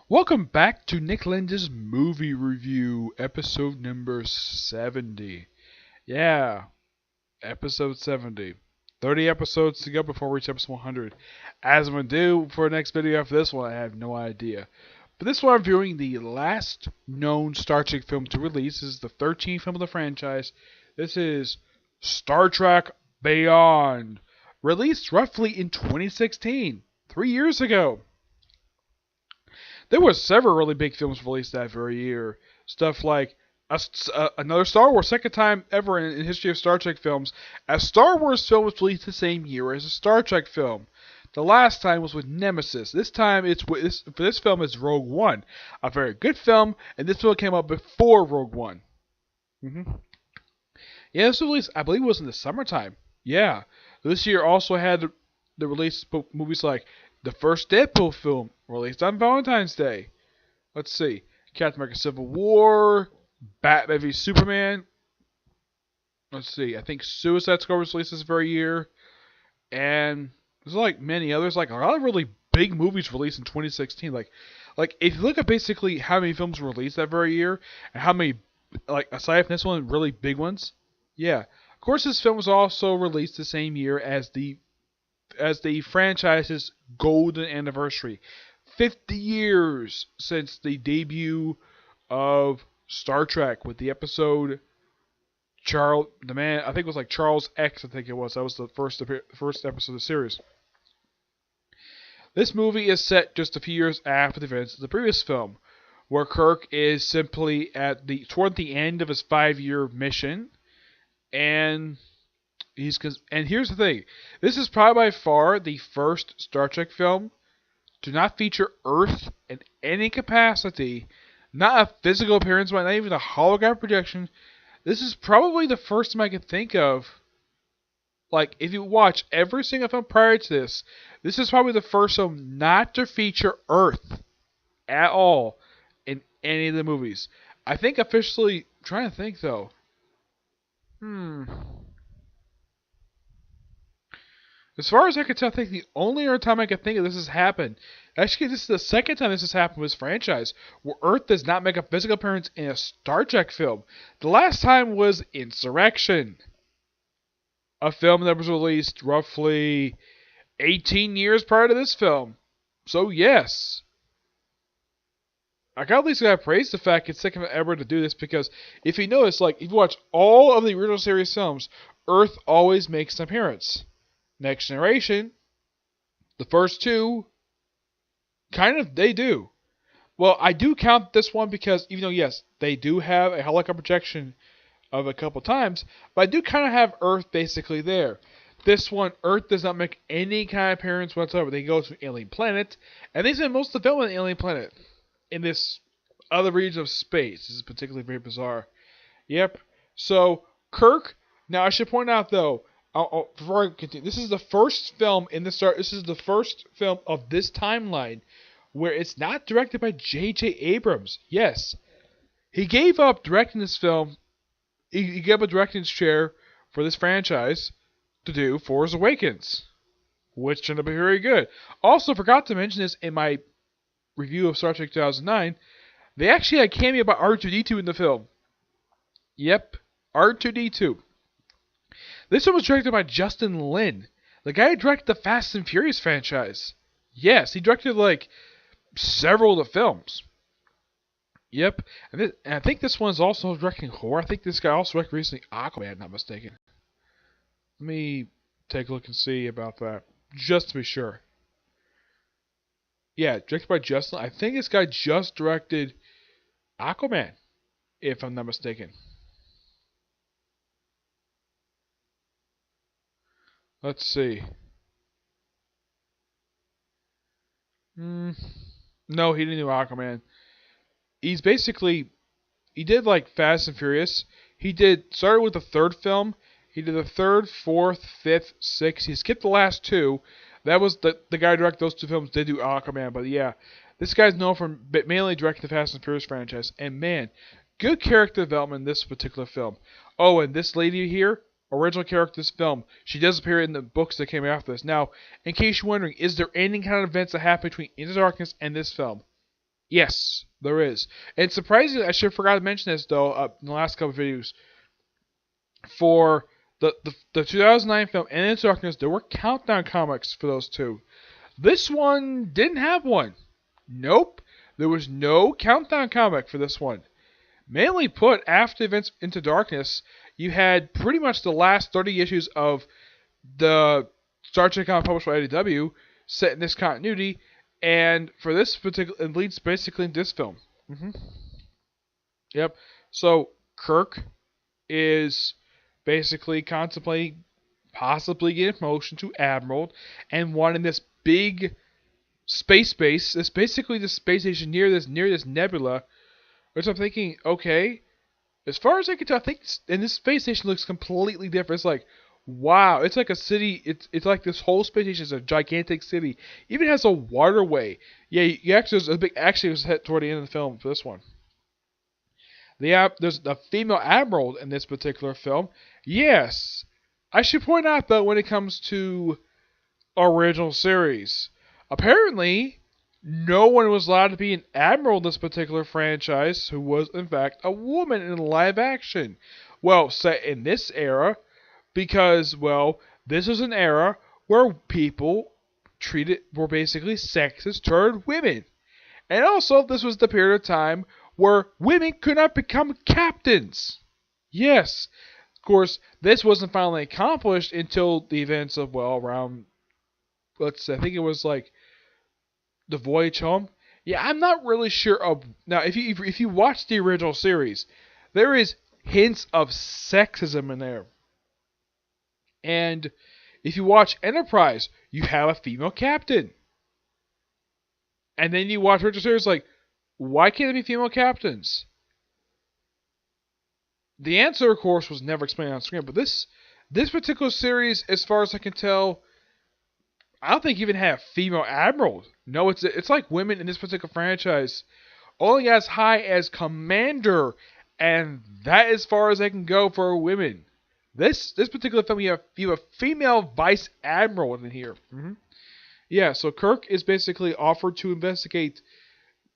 Welcome back to Nick Lenz's movie review, episode number 70. Yeah, episode 70. 30 episodes to go before we reach episode 100. As I'm going to do for the next video after this one, I have no idea. But this one I'm viewing the last known Star Trek film to release. This is the 13th film of the franchise. This is Star Trek Beyond, released roughly in 2016, 3 years ago. There were several really big films released that very year. Stuff like another Star Wars, second time ever in the history of Star Trek films, a Star Wars film was released the same year as a Star Trek film. The last time was with Nemesis. This time for this film it's Rogue One, a very good film, and this film came out before Rogue One. Yeah, this was released, I believe, it was in the summertime. Yeah, this year also had the release of movies like the first Deadpool film, released on Valentine's Day. Let's see. Captain America Civil War, Batman v Superman. Let's see. I think Suicide Squad was released this very year. And there's like many others. Like a lot of really big movies released in 2016. Like if you look at basically how many films were released that very year, and how many, like aside from this one, really big ones. Yeah. Of course, this film was also released the same year as the franchise's golden anniversary. 50 years since the debut of Star Trek with the episode I think it was like Charles X, I think it was. That was the first episode of the series. This movie is set just a few years after the events of the previous film, where Kirk is simply toward the end of his 5-year mission, and here's the thing. This is probably by far the first Star Trek film to not feature Earth in any capacity. Not a physical appearance, but not even a holographic projection. This is probably the first time I can think of. Like, if you watch every single film prior to this, this is probably the first film not to feature Earth at all in any of the movies. I think officially, I'm trying to think though. As far as I can tell, I think the only other time I can think of this has happened. Actually, this is the second time this has happened with this franchise, where Earth does not make a physical appearance in a Star Trek film. The last time was Insurrection, a film that was released roughly 18 years prior to this film. So yes, I got at least gotta praise the fact it's taken forever to do this, because if you notice, like if you watch all of the original series films, Earth always makes an appearance. Next Generation, the first two, kind of, they do. Well, I do count this one because, even though, yes, they do have a helicopter projection of a couple times, but I do kind of have Earth basically there. This one, Earth does not make any kind of appearance whatsoever. They go to an alien planet, and they spend most of the film on an alien planet in this other region of space. This is particularly very bizarre. Yep. So, Kirk, now I should point out, though, before I continue, this is the first film This is the first film of this timeline where it's not directed by J.J. Abrams. Yes, he gave up directing this film. He gave up a directing chair for this franchise to do Force Awakens, which turned out to be very good. Also, forgot to mention this in my review of Star Trek 2009. They actually had a cameo by R2-D2 in the film. Yep, R2-D2. This one was directed by Justin Lin, the guy who directed the Fast and Furious franchise. Yes, he directed like several of the films. Yep, and I think this one's also directing horror. I think this guy also directed recently Aquaman, if I'm not mistaken. Let me take a look and see about that, just to be sure. Yeah, directed by Justin. I think this guy just directed Aquaman, if I'm not mistaken. Let's see. No, he didn't do Aquaman. He did like Fast and Furious. Started with the third film. He did the third, fourth, fifth, sixth. He skipped the last two. That was the guy who directed those two films did do Aquaman. But yeah, this guy's known for mainly directing the Fast and Furious franchise. And man, good character development in this particular film. Oh, and this lady here, original character of this film, she does appear in the books that came after this. Now, in case you're wondering, is there any kind of events that happen between Into Darkness and this film? Yes, there is. And surprisingly, I should have forgot to mention this though in the last couple of videos. For the 2009 film and Into Darkness, there were countdown comics for those two. This one didn't have one. Nope, there was no countdown comic for this one. Mainly put, after events Into Darkness, you had pretty much the last 30 issues of the Star Trek comic published by IDW set in this continuity, and for this particular, it leads basically into this film. Yep. So Kirk is basically contemplating possibly getting promotion to Admiral and wanting this big space base. It's basically the space station near this nebula. Which I'm thinking, okay, as far as I can tell, I think this space station looks completely different. It's like, wow, it's like a city. It's like this whole space station is a gigantic city. Even has a waterway. Yeah, you actually there's a big action was hit toward the end of the film for this one. There's a female admiral in this particular film. Yes, I should point out though, when it comes to original series, apparently no one was allowed to be an admiral in this particular franchise who was in fact a woman in live action. Well, set in this era, because well, this was an era where people were basically sexist toward women. And also, this was the period of time where women could not become captains. Yes, of course, this wasn't finally accomplished until the events of, well, around, let's say, I think it was like The Voyage Home. Yeah, I'm not really sure of, now, if you watch the original series, there is hints of sexism in there. And if you watch Enterprise, you have a female captain. And then you watch original series, like, why can't there be female captains? The answer, of course, was never explained on screen. But this particular series, as far as I can tell, I don't think even had a female admiral. No, it's like women in this particular franchise only as high as commander, and that as far as I can go for women. This particular film, you have a female vice admiral in here. Yeah, so Kirk is basically offered to investigate,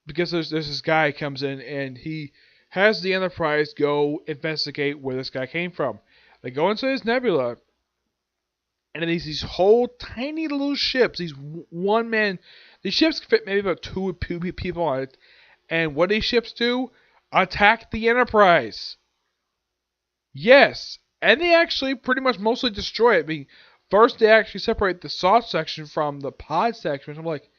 because there's this guy comes in and he has the Enterprise go investigate where this guy came from. They go into this nebula, and then these whole tiny little ships, these these ships fit maybe about two people on it, and what these ships do? Attack the Enterprise. Yes, and they actually pretty much mostly destroy it. I mean, first they actually separate the soft section from the pod section. I'm like,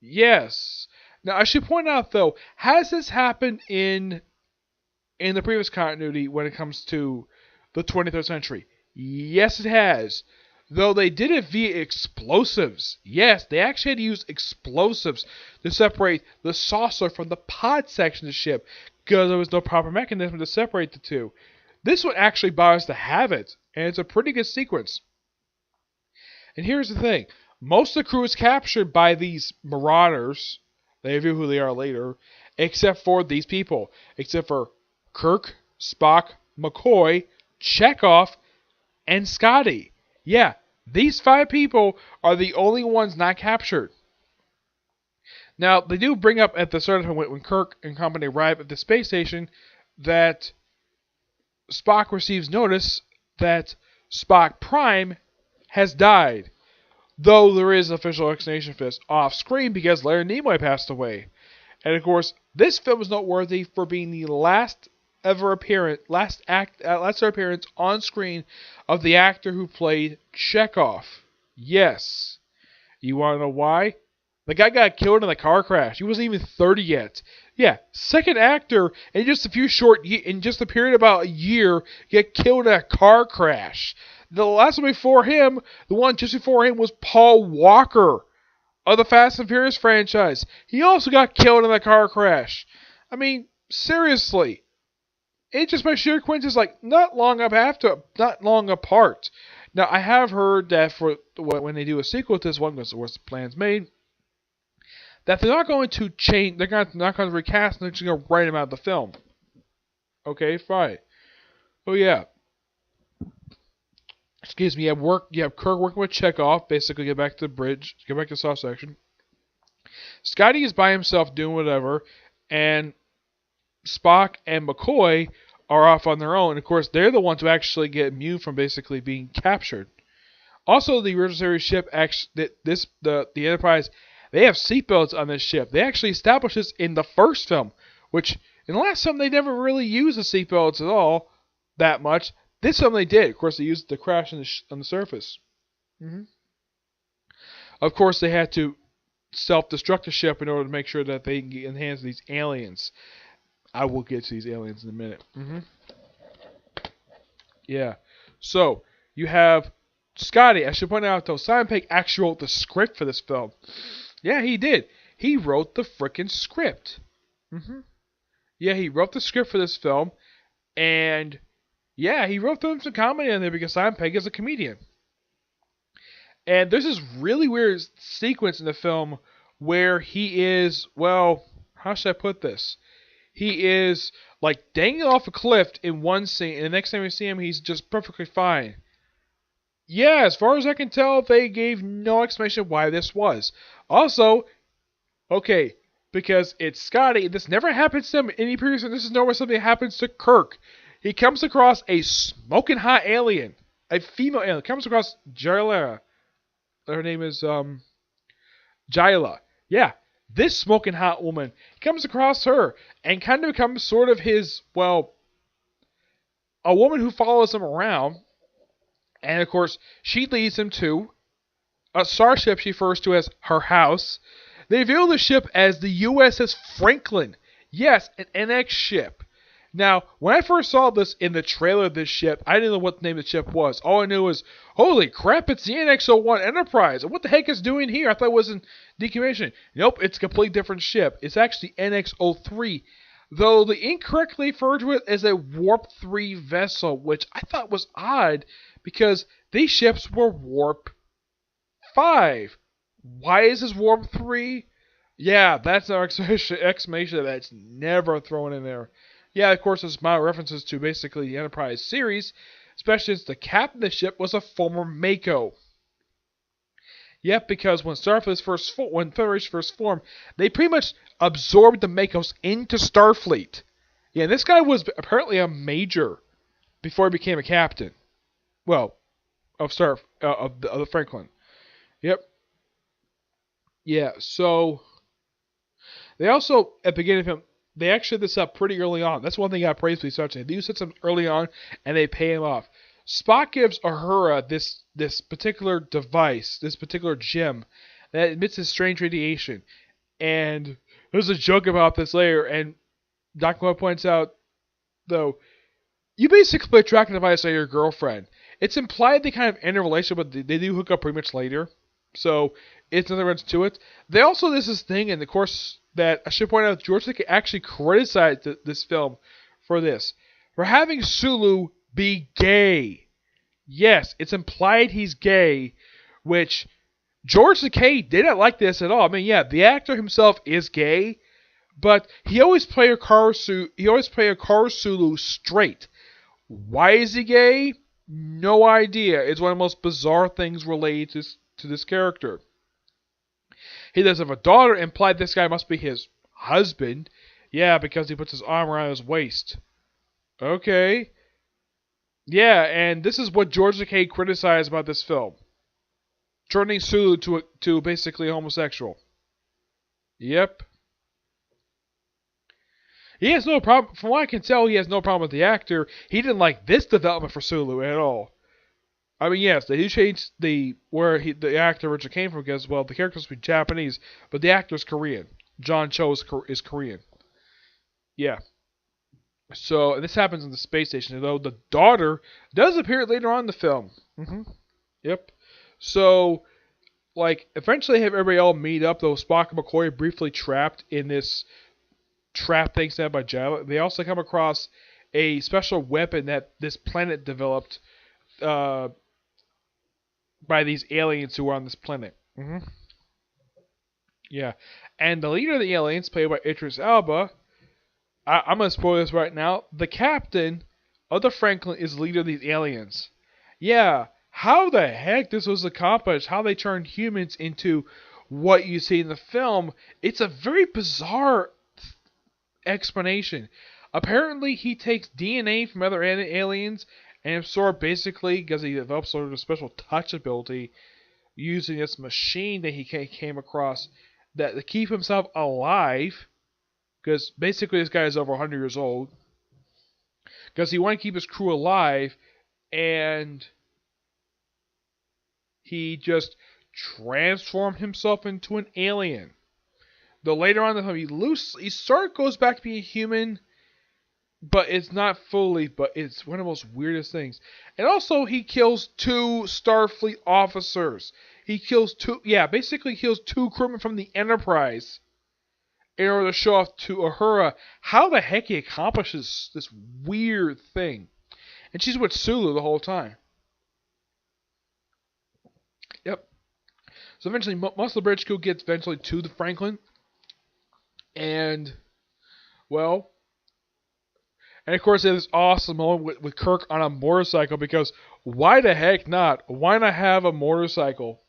yes. Now, I should point out, though, has this happened in the previous continuity when it comes to the 23rd century? Yes, it has. Though they did it via explosives. Yes, they actually had to use explosives to separate the saucer from the pod section of the ship, because there was no proper mechanism to separate the two. This one actually borrows to have it, and it's a pretty good sequence. And here's the thing. Most of the crew is captured by these marauders. They reveal who they are later, except for these people. Except for Kirk, Spock, McCoy, Chekhov, and Scotty. Yeah, these 5 people are the only ones not captured. Now, they do bring up at the start of when Kirk and company arrive at the space station that Spock receives notice that Spock Prime has died. Though there is official explanation for this off screen because Leonard Nimoy passed away. And of course, this film is noteworthy for being the last appearance on screen of the actor who played Chekhov. Yes. You want to know why? The guy got killed in a car crash. He wasn't even 30 yet. Yeah, second actor in just a period of about a year, get killed in a car crash. The last one before him, the one just before him, was Paul Walker of the Fast and Furious franchise. He also got killed in a car crash. I mean, seriously. It just by sheer coincidence, like, not long apart. Now, I have heard that for when they do a sequel to this one, because the plan's made, that they're not going to change, they're not going to recast, they're just going to write him out of the film. Okay, fine. Oh, yeah. Excuse me, you have Kirk working with Chekhov, basically get back to the bridge, get back to the soft section. Scotty is by himself doing whatever, and Spock and McCoy are off on their own. Of course, they're the ones who actually get immune from basically being captured. Also, the original series ship, the Enterprise, they have seatbelts on this ship. They actually established this in the first film, which in the last film they never really used the seatbelts at all that much. This film they did. Of course, they used the crash on the surface. Of course, they had to self-destruct the ship in order to make sure that they can get in the hands of these aliens. I will get to these aliens in a minute. Yeah. So, you have Scotty. I should point out, though, Simon Pegg actually wrote the script for this film. Yeah, he did. He wrote the frickin' script. Yeah, he wrote the script for this film. And, yeah, he wrote some comedy in there because Simon Pegg is a comedian. And there's this really weird sequence in the film where he is, well, how should I put this? He is, like, dangling off a cliff in one scene, and the next time we see him, he's just perfectly fine. Yeah, as far as I can tell, they gave no explanation why this was. Also, okay, because it's Scotty, this never happens to him any previous, and this is nowhere something happens to Kirk. He comes across a smoking hot alien, a female alien, comes across Jayla. Her name is, Jayla. Yeah, this smoking hot woman, he comes across her, and kind of becomes sort of his, well, a woman who follows him around. And, of course, she leads him to a starship she refers to as her house. They reveal the ship as the USS Franklin. Yes, an NX ship. Now, when I first saw this in the trailer of this ship, I didn't know what the name of the ship was. All I knew was, holy crap, it's the NX-01 Enterprise. What the heck is doing here? I thought it was in decommissioning. Nope, it's a completely different ship. It's actually NX-03. Though they incorrectly referred to it as a Warp 3 vessel, which I thought was odd because these ships were Warp 5. Why is this Warp 3? Yeah, that's our explanation that's never thrown in there. Yeah, of course, there's mild references to basically the Enterprise series, especially since the captain of the ship was a former Mako. Yep, because when Federation first formed, they pretty much absorbed the Makos into Starfleet. Yeah, this guy was apparently a major before he became a captain. Well, of the Franklin. Yep. Yeah, so they also at the beginning of him, they actually set this up pretty early on. That's one thing I praise for these starts. They do set some early on, and they pay him off. Spock gives Uhura this particular device, this particular gem, that emits this strange radiation. And there's a joke about this later, and Dr. Mo points out, though, you basically play a tracking device on your girlfriend. It's implied they kind of end a relationship, but they do hook up pretty much later. So, it's another runs to it. They also, there's this thing, and of course, that I should point out, George Takei actually criticized this film for this. For having Sulu be gay. Yes, it's implied he's gay, which George Takei didn't like this at all. I mean, yeah, the actor himself is gay, but he always played a Kaoru Sulu straight. Why is he gay? No idea. It's one of the most bizarre things related to this character. He does have a daughter, implied this guy must be his husband. Yeah, because he puts his arm around his waist. Okay. Yeah, and this is what George Takei criticized about this film. Turning Sulu to basically homosexual. Yep. He has no problem, from what I can tell, he has no problem with the actor. He didn't like this development for Sulu at all. I mean, yes, they do change the actor originally came from because, well, the character's supposed to be Japanese, but the actor's Korean. John Cho is Korean. Yeah. So, this happens in the space station, though the daughter does appear later on in the film. Yep. So, like, eventually have everybody all meet up, though Spock and McCoy are briefly trapped in this trap thing set by Jayla. They also come across a special weapon that this planet developed by these aliens who are on this planet. Yeah. And the leader of the aliens, played by Idris Elba, I'm going to spoil this right now. The captain of the Franklin is the leader of these aliens. Yeah. How the heck this was accomplished, how they turned humans into what you see in the film, it's a very bizarre explanation. Apparently, he takes DNA from other aliens and absorbs basically because he develops sort of a special touch ability using this machine that he came across that to keep himself alive. Because basically, this guy is over 100 years old. Because he wanted to keep his crew alive, and he just transformed himself into an alien. Though later on in the film, he sort of goes back to being human, but it's not fully, but it's one of the most weirdest things. And also, he kills 2 Starfleet officers. He kills basically kills 2 crewmen from the Enterprise in order to show off to Uhura how the heck he accomplishes this weird thing. And she's with Sulu the whole time. Yep. So eventually, most of the bridge crew gets eventually to the Franklin. And, well, and of course, they have this awesome moment with Kirk on a motorcycle because why the heck not? Why not have a motorcycle?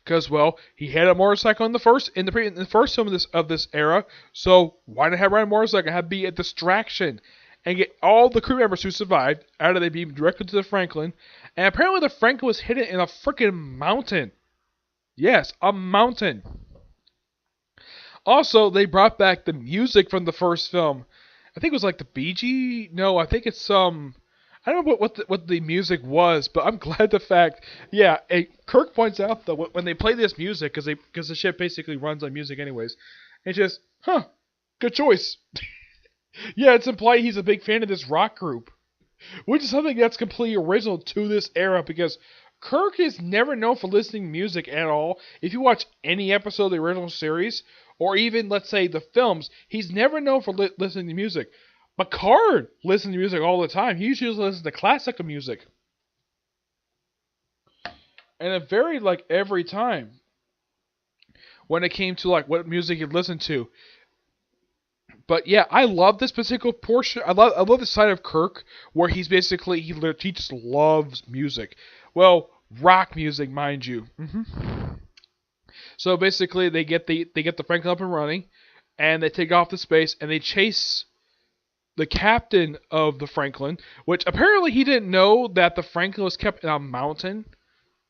Because, well, he had a motorcycle in the first film of this era, so why not have ride a motorcycle? Have be a distraction and get all the crew members who survived out of they beam directly to the Franklin. And apparently, the Franklin was hidden in a freaking mountain. Yes, a mountain. Also, they brought back the music from the first film. I think it was like the Bee Gees. No, I think it's some. I don't know what the music was, but I'm glad the fact. Yeah, Kirk points out that when they play this music, because the ship basically runs on music anyways, it's just, good choice. Yeah, it's implied he's a big fan of this rock group, which is something that's completely original to this era because Kirk is never known for listening to music at all. If you watch any episode of the original series, or even, let's say, the films, he's never known for listening to music. Picard listens to music all the time. He usually listens to classical music. And it varied, every time. When it came to, what music he'd listen to. But, yeah, I love this particular portion. I love the side of Kirk where he's basically, he just loves music. Well, rock music, mind you. So basically, they get the Franklin up and running, and they take off to space, and they chase the captain of the Franklin, which apparently he didn't know that the Franklin was kept in a mountain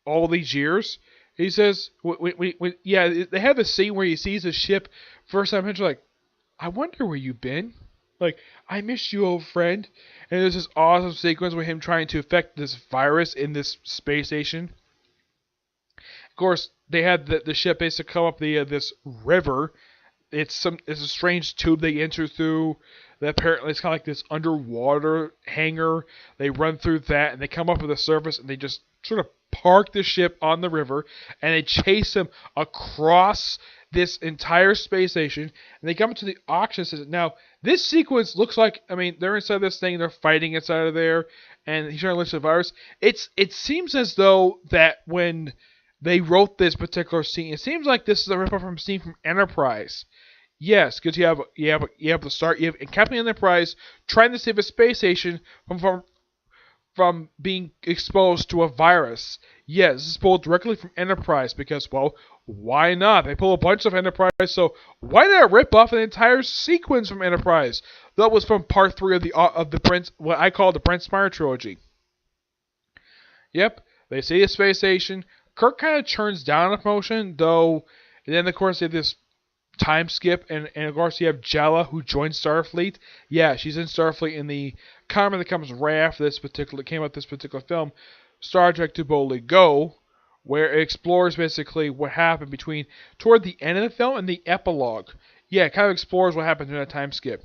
all these years. He says, they have a scene where he sees the ship first time, and he's like, I wonder where you've been. I missed you, old friend. And there's this awesome sequence with him trying to affect this virus in this space station. Of course, they had the ship basically come up this river. It's a strange tube they enter through. That apparently it's kind of like this underwater hangar. They run through that and they come up to the surface and they just sort of park the ship on the river and they chase him across this entire space station and they come to the auction system. Now, this sequence looks like, they're inside this thing, they're fighting inside of there, and he's trying to lynch the virus. It seems as though that when they wrote this particular scene, it seems like this is a ripoff from a scene from Enterprise. Yes, because you have the start. You have Captain Enterprise trying to save a space station from being exposed to a virus. Yes, this is pulled directly from Enterprise because, well, why not? They pull a bunch of Enterprise, so why not rip off an entire sequence from Enterprise? That was from Part 3 of the Prince, what I call the Prince Spire trilogy. Yep, they see a space station. Kirk kind of turns down a promotion, though. And then of course they have this time skip, and of course you have Jella who joins Starfleet. Yeah, she's in Starfleet in the comic that comes right after this particular film, Star Trek to Boldly Go, where it explores basically what happened toward the end of the film and the epilogue. Yeah, it kind of explores what happened during that time skip.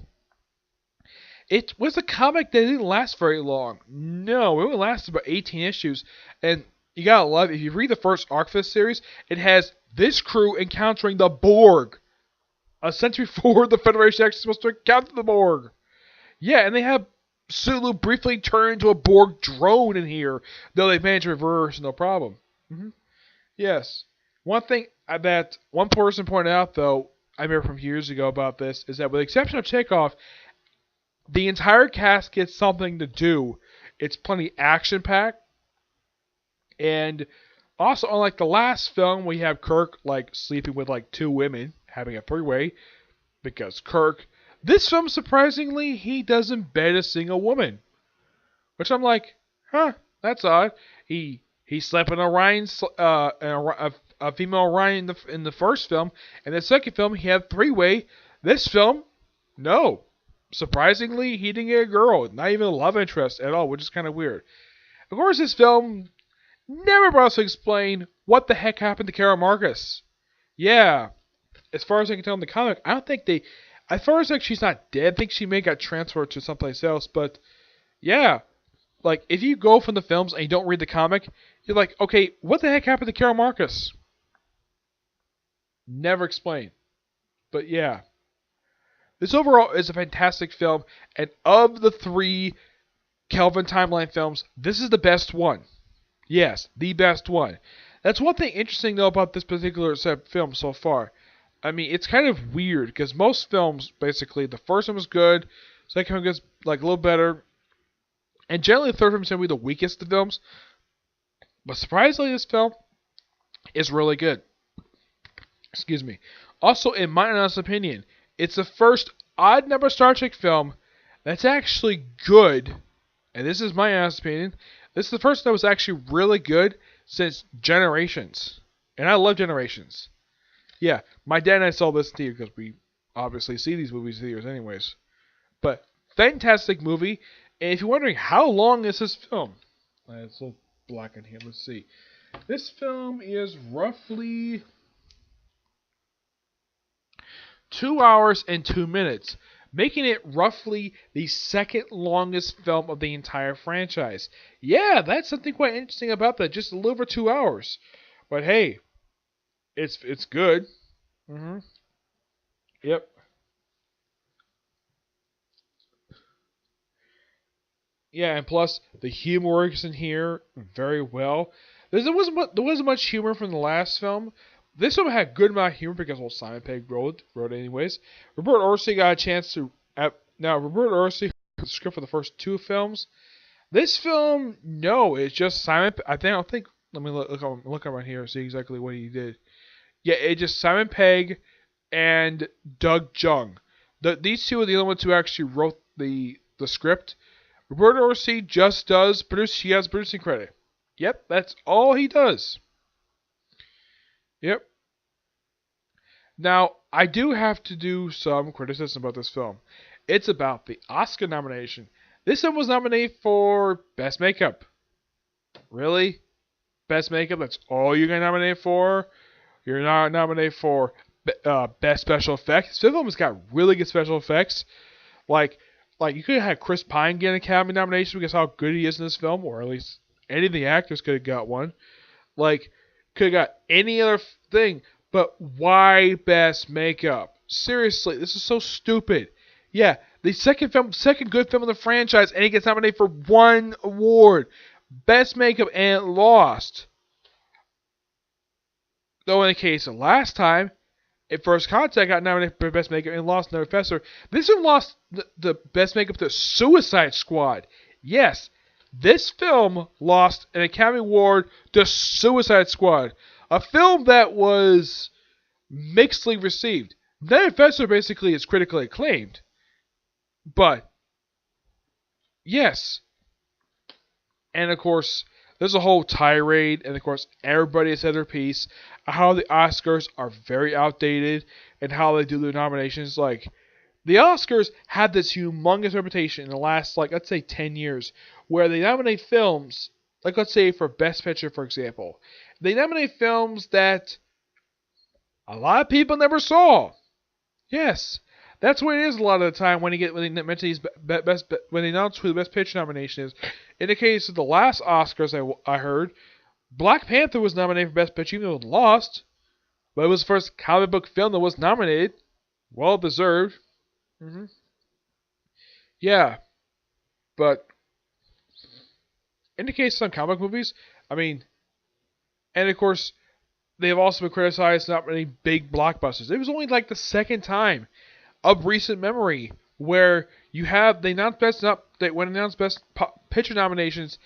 It was a comic that didn't last very long. No, it only lasted about 18 issues, and you gotta love it. If you read the first arc for this series, it has this crew encountering the Borg. A century before the Federation actually supposed to encounter the Borg. Yeah, and they have Sulu briefly turn into a Borg drone in here, though they managed to reverse no problem. Yes. One thing that one person pointed out, though, I remember from years ago about this, is that with the exception of Chekhov, the entire cast gets something to do. It's plenty action-packed, and Also, unlike the last film, we have Kirk like sleeping with like two women, having a three-way because Kirk. This film, surprisingly, he doesn't bed a single woman, which I'm like, huh, that's odd. He slept in a female Orion in the first film, and the second film he had three-way. This film, no. Surprisingly, he didn't get a girl, not even a love interest at all, which is kind of weird. Of course, this film never bothers to explain what the heck happened to Kara Marcus. Yeah, as far as I can tell in the comic, I don't think they. As far as like she's not dead, I think she may got transferred to someplace else. But yeah, like if you go from the films and you don't read the comic, you're like, okay, what the heck happened to Kara Marcus? Never explained. But yeah, this overall is a fantastic film, and of the three Kelvin timeline films, this is the best one. Yes, the best one. That's one thing interesting though about this particular set of films so far. I mean, it's kind of weird because most films, basically, the first one was good, second one gets like a little better, and generally the third film is going to be the weakest of the films. But surprisingly, this film is really good. Excuse me. Also, in my honest opinion, it's the first odd number Star Trek film that's actually good, and this is my honest opinion. This is the first that was actually really good since Generations, and I love Generations. Yeah, my dad and I saw this in theater because we obviously see these movies in theaters anyways. But fantastic movie. And if you're wondering how long is this film, it's a little black in here. Let's see. This film is roughly 2 hours and 2 minutes, making it roughly the second longest film of the entire franchise. Yeah, that's something quite interesting about that. Just a little over 2 hours. But hey, it's good. Yep. Yeah, and plus the humor works in here very well. There wasn't much humor from the last film. This one had a good amount of humor because Simon Pegg wrote it anyways. Robert Orci got a chance to. Now Robert Orci wrote the script for the first two films. This film, no, it's just Simon. I don't think. Let me look around here and see exactly what he did. Yeah, it's just Simon Pegg and Doug Jung. These two are the only ones who actually wrote the script. Roberto Orsi just does produce. He has producing credit. Yep, that's all he does. Yep. Now, I do have to do some criticism about this film. It's about the Oscar nomination. This film was nominated for Best Makeup. Really? Best Makeup? That's all you're going to nominate for? You're not nominated for Best Special Effects. This film has got really good special effects. Like you could have had Chris Pine get an Academy nomination because how good he is in this film, or at least any of the actors could have got one. Like, could have got any other thing, but why Best Makeup? Seriously, this is so stupid. Yeah, the second good film of the franchise, and he gets nominated for one award. Best Makeup, and lost. Though in the case of last time, First Contact got nominated for Best Makeup and lost No Professor. This one lost the Best Makeup to Suicide Squad. Yes, this film lost an Academy Award to Suicide Squad. A film that was mixedly received. No Professor basically is critically acclaimed. But, yes. And of course, there's a whole tirade, and of course, everybody has said their piece. How the Oscars are very outdated, and how they do their nominations. Like, the Oscars had this humongous reputation in the last, let's say 10 years, where they nominate films, let's say for Best Picture, for example. They nominate films that a lot of people never saw. Yes. That's what it is a lot of the time when they mention these when they announce who the Best Picture nomination is. In the case of the last Oscars, I heard Black Panther was nominated for Best Picture, even though it lost, but it was the first comic book film that was nominated. Well deserved. Yeah, but in the case of some comic movies, and of course, they have also been criticized for not many big blockbusters. It was only the second time of recent memory where when announced Best Picture nominations,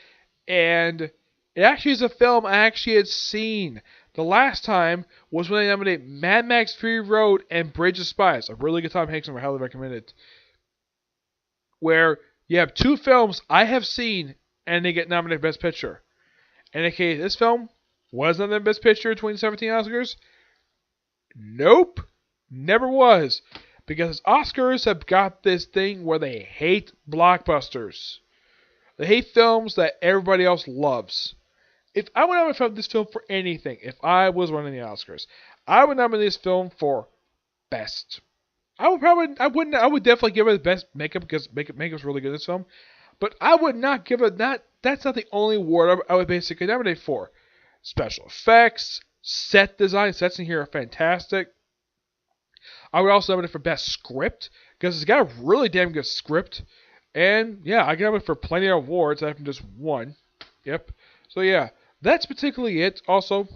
and It actually is a film I actually had seen. The last time was when they nominated Mad Max Fury Road and Bridge of Spies. A really good Tom Hanks film. I highly recommend it. Where you have two films I have seen and they get nominated for Best Picture. In the case, this film was not the Best Picture 2017 Oscars. Nope. Never was. Because Oscars have got this thing where they hate blockbusters. They hate films that everybody else loves. If I would nominate this film for anything, if I was running the Oscars, I would nominate this film for best. I would definitely give it the best makeup because makeup's really good in this film. But I would not give it that. That's not the only award I would basically nominate for. Special effects, set design. Sets in here are fantastic. I would also nominate for best script because it's got a really damn good script. And yeah, I can nominate for plenty of awards after just one. Yep. So yeah, that's particularly it. Also,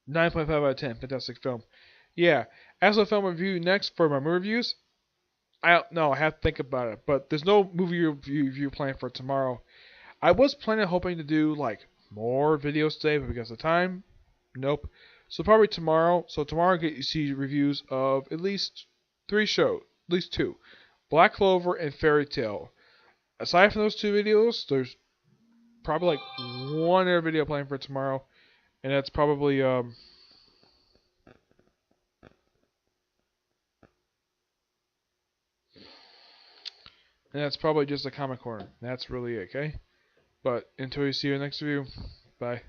9.5 out of 10. Fantastic film. Yeah. As a film review next for my movie reviews, I don't know. I have to think about it. But there's no movie review planned for tomorrow. I was hoping to do like more videos today, but because of time, nope. So probably tomorrow. So tomorrow you see reviews of at least 3 shows, at least 2, Black Clover and Fairy Tale. Aside from those 2 videos, there's probably like one other video planned for tomorrow, and that's probably just a comic corner. That's really it, okay? But until we see you next review, bye.